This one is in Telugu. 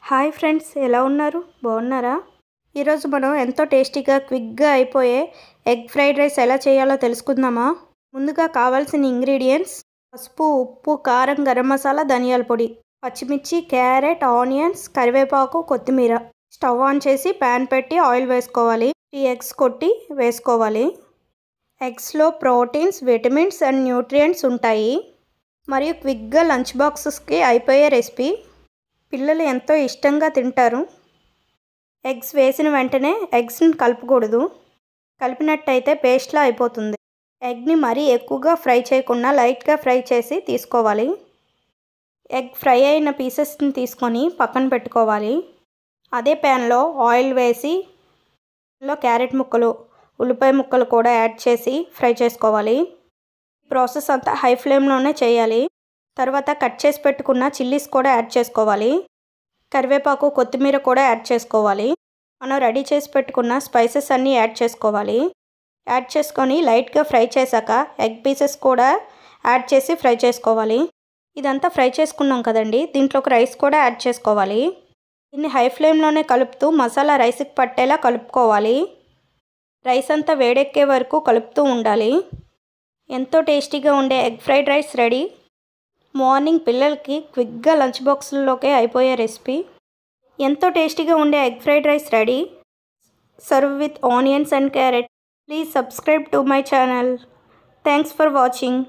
హాయ్ ఫ్రెండ్స్, ఎలా ఉన్నారు? బాగున్నారా? ఈరోజు మనం ఎంతో టేస్టీగా క్విక్గా అయిపోయే ఎగ్ ఫ్రైడ్ రైస్ ఎలా చేయాలో తెలుసుకుందామా? ముందుగా కావాల్సిన ఇంగ్రీడియంట్స్: పసుపు, ఉప్పు, కారం, గరం మసాలా, ధనియాల పొడి, పచ్చిమిర్చి, క్యారెట్, ఆనియన్స్, కరివేపాకు, కొత్తిమీర. స్టవ్ ఆన్ చేసి ప్యాన్ పెట్టి ఆయిల్ వేసుకోవాలి. 3 ఎగ్స్ కొట్టి వేసుకోవాలి. ఎగ్స్లో ప్రోటీన్స్, విటమిన్స్ అండ్ న్యూట్రియంట్స్ ఉంటాయి. మరియు క్విక్గా లంచ్ బాక్సెస్కి అయిపోయే రెసిపీ. పిల్లలు ఎంతో ఇష్టంగా తింటారు. ఎగ్స్ వేసిన వెంటనే ఎగ్స్ని కలపకూడదు. కలిపినట్టయితే పేస్ట్లా అయిపోతుంది. ఎగ్ని మరీ ఎక్కువగా ఫ్రై చేయకుండా లైట్గా ఫ్రై చేసి తీసుకోవాలి. ఎగ్ ఫ్రై అయిన పీసెస్ని తీసుకొని పక్కన పెట్టుకోవాలి. అదే ప్యాన్లో ఆయిల్ వేసి అందులో క్యారెట్ ముక్కలు, ఉల్లిపాయ ముక్కలు కూడా యాడ్ చేసి ఫ్రై చేసుకోవాలి. ప్రాసెస్ అంతా హై ఫ్లేమ్లోనే చేయాలి. తర్వాత కట్ చేసి పెట్టుకున్న చిల్లీస్ కూడా యాడ్ చేసుకోవాలి. కరివేపాకు, కొత్తిమీర కూడా యాడ్ చేసుకోవాలి. మనం రెడీ చేసి పెట్టుకున్న స్పైసెస్ అన్నీ యాడ్ చేసుకోవాలి. యాడ్ చేసుకొని లైట్గా ఫ్రై చేశాక ఎగ్ పీసెస్ కూడా యాడ్ చేసి ఫ్రై చేసుకోవాలి. ఇదంతా ఫ్రై చేసుకున్నాం కదండి, దీంట్లోకి రైస్ కూడా యాడ్ చేసుకోవాలి. దీన్ని హై ఫ్లేమ్లోనే కలుపుతూ మసాలా రైస్కి పట్టేలా కలుపుకోవాలి. రైస్ అంతా వేడెక్కే వరకు కలుపుతూ ఉండాలి. ఎంతో టేస్టీగా ఉండే egg fried rice ready. Morning పిల్లలకి క్విక్గా లంచ్ బాక్స్లోకే అయిపోయే రెసిపీ. ఎంతో టేస్టీగా ఉండే egg fried rice ready. Serve with onions and carrot. Please subscribe to my channel. Thanks for watching.